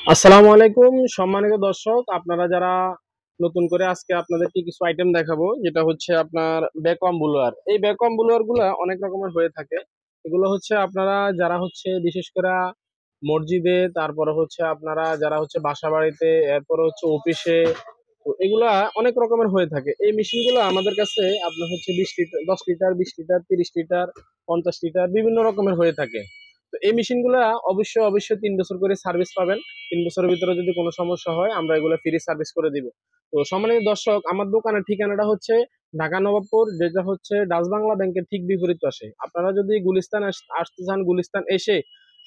আসসালামু আলাইকুম সম্মানিত দর্শক, আপনারা যারা নতুন করে আজকে আপনাদেরকে কিছু আইটেম দেখাবো, যেটা হচ্ছে আপনার ভ্যাকুয়াম ব্লোয়ার। এই ভ্যাকুয়াম ব্লোয়ার গুলা অনেক রকমের হয়ে থাকে। এগুলো হচ্ছে আপনারা যারা হচ্ছে বিশেষ করে মসজিদে, তারপরে হচ্ছে আপনারা যারা হচ্ছে বাসা বাড়িতে, এরপরে হচ্ছে অফিসে, তো এগুলা অনেক রকমের হয়ে থাকে। এই মেশিন গুলো আমাদের কাছে আপনার হচ্ছে 20 litre, 10 litre, 20 litre, 30 litre, 50 litre বিভিন্ন রকমের হয়ে থাকে। তো এই মেশিন গুলা অবশ্যই অবশ্যই 3 বছর করে সার্ভিস পাবেন। 3 বছরের ভিতরে যদি কোনো সমস্যা হয় আমরা এগুলো ফ্রি সার্ভিস করে দিব। তো সম্মানিত দর্শক, আমার দোকানের ঠিকানাটা হচ্ছে ঢাকা নবাবপুর, যেটা হচ্ছে ডাচ বাংলা ব্যাংকের ঠিক বিপরীত পাশে। আপনারা যদি গুলিস্তান আসতে চান, গুলিস্তান এসে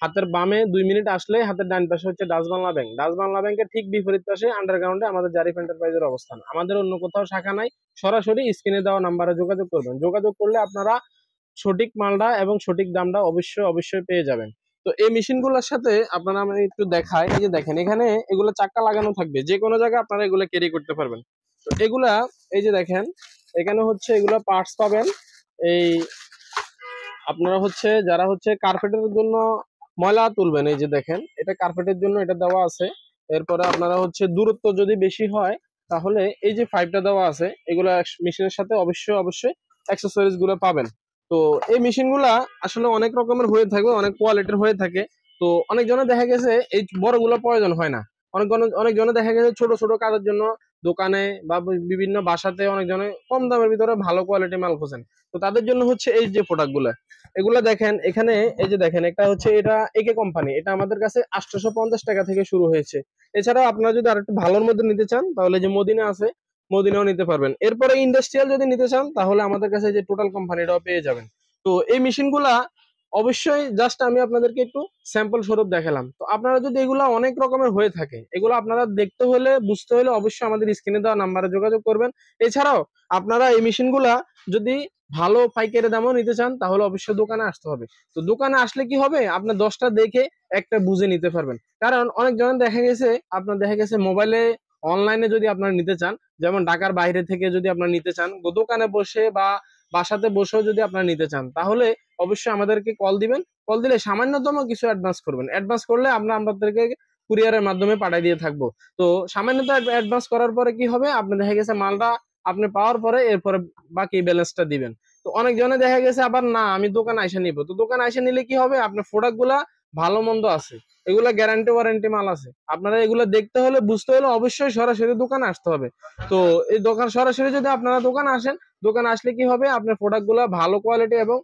হাতের বামে 2 মিনিট আসলে হাতের ডান পাশে হচ্ছে Dutch Bangla bank. Dutch Bangla ব্যাংকের ঠিক বিপরীত পাশে আন্ডারগ্রাউন্ডে আমাদের জারিফ এন্টারপ্রাইজের অবস্থান। আমাদের অন্য কোথাও শাখা নাই। সরাসরি স্ক্রিনে দেওয়া নাম্বারে যোগাযোগ করবেন। যোগাযোগ করলে আপনারা সঠিক মালটা এবং সঠিক দামটা অবশ্যই অবশ্যই পেয়ে যাবেন। তো এই মেশিন গুলোর সাথে আপনারা আমি একটু দেখাই। এই যে দেখেন, এখানে এগুলো চাক্কা লাগানো থাকবে, যে কোনো জায়গায় আপনারা এগুলো ক্যারি করতে পারবেন। তো এগুলা, এই যে দেখেন, এখানে হচ্ছে এগুলা পার্টস পাবেন। এই আপনারা হচ্ছে যারা হচ্ছে কার্পেটের জন্য ময়লা তুলবেন, এই যে দেখেন, এটা কার্পেটের জন্য এটা দেওয়া আছে। এরপরে আপনারা হচ্ছে দূরত্ব যদি বেশি হয় তাহলে এই যে পাইপটা দেওয়া আছে, এগুলা মেশিনের সাথে অবশ্যই অবশ্যই অ্যাক্সেসরিজ গুলো পাবেন। তো এই মেশিন গুলা আসলে অনেক রকমের হয়ে থাকে, অনেক কোয়ালিটির হয়ে থাকে। তো অনেক জনে দেখা গেছে এই বড়গুলো প্রয়োজন হয় না। অনেক জনে দেখা গেছে ছোট ছোট কাজের জন্য দোকানে বা বিভিন্ন বাসাতে অনেক জনে কম দামের ভিতরে ভালো কোয়ালিটি মাল খোঁজেন। তো তাদের জন্য হচ্ছে এই যে প্রোডাক্ট গুলা, এগুলা দেখেন এখানে। এই যে দেখেন, একটা হচ্ছে এটা একে কোম্পানি, এটা আমাদের কাছে 850 টাকা থেকে শুরু হয়েছে। এছাড়াও আপনারা যদি আরেকটু ভালোর মধ্যে নিতে চান তাহলে যে মদিনা আছে, মদিনাও নিতে পারবেন। এরপরে ইন্ডাস্ট্রিয়াল যদি নিতে চান তাহলে আমাদের কাছে যে টোটাল কোম্পানিটাও পেয়ে যাবেন। তো এই মেশিন গুলা অবশ্যই জাস্ট আমি আপনাদেরকে একটু স্যাম্পল স্বরূপ দেখালাম। তো আপনারা যদি এগুলা অনেক রকমের হয়ে থাকে, এগুলো আপনারা দেখতে হলে বুঝতে হলে অবশ্যই আমাদের স্ক্রিনে দেওয়া নাম্বারে যোগাযোগ করবেন। এছাড়াও আপনারা এই মেশিন গুলা যদি ভালো পাইকারি দামও নিতে চান তাহলে অবশ্যই দোকানে আসতে হবে। তো দোকানে আসলে কি হবে, আপনার 10টা দেখে একটা বুঝে নিতে পারবেন। কারণ অনেক জন দেখা গেছে মোবাইলে, অনলাইনে যদি আপনারা নিতে চান, যেমন ঢাকার বাইরে থেকে যদি আপনারা নিতে চান, দোকানে বসে বা বাসাতে বসেও যদি আপনারা নিতে চান তাহলে অবশ্যই আমাদেরকে কল দিবেন। কল দিলে সামান্যতম কিছু অ্যাডভান্স করবেন। অ্যাডভান্স করলে আমরা আপনাদেরকে কুরিয়ারের মাধ্যমে পাঠিয়ে দিয়ে থাকবো। তো সামান্যত অ্যাডভান্স করার পরে কি হবে, আপনি দেখা গেছে মালটা আপনি পাওয়ার পরে এরপরে বাকি ব্যালেন্সটা দিবেন। তো অনেক জনে দেখা গেছে আবার না, আমি দোকানে আইসা নিব। তো দোকানে আইসা নিলে কি হবে, আপনার প্রোডাক্ট গুলা ভালো মন্দ আছে, এগুলা গ্যারান্টি ওয়ারেন্টি মাল আছে। আপনারা এগুলো দেখতে হলে বুঝতে হলে অবশ্যই সরাসরি দোকানে আসতে হবে। তো এই দোকান সরাসরি যদি আপনারা দোকানে আসেন, দোকানে আসলে কি হবে, আপনার প্রোডাক্ট গুলা ভালো কোয়ালিটি এবং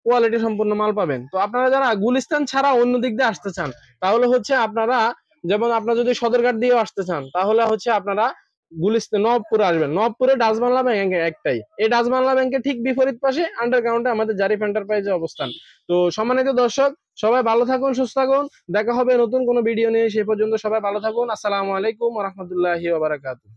কোয়ালিটি সম্পূর্ণ মাল পাবেন। তো আপনারা যারা গুলিস্তান ছাড়া অন্য দিক দিয়ে আসতে চান তাহলে হচ্ছে আপনারা, যেমন আপনারা যদি সদরঘাট দিয়েও আসতে চান তাহলে হচ্ছে আপনারা গুলিস্তান নবপুরে আসবেন। নবপুরে ডাচ বাংলা ব্যাংক একটাই, এই ডাচ বাংলা ব্যাংকের ঠিক বিপরীত পাশে আন্ডারগ্রাউন্ডে আমাদের জারিফ এন্টারপ্রাইজের অবস্থান। তো সম্মানিত দর্শক, সবাই ভালো থাকুন, সুস্থ থাকুন। দেখা হবে নতুন কোনো ভিডিও নিয়ে। সে পর্যন্ত সবাই ভালো থাকুন। আসসালামু আলাইকুম ওয়া রাহমাতুল্লাহি ওয়া বারাকাতুহু।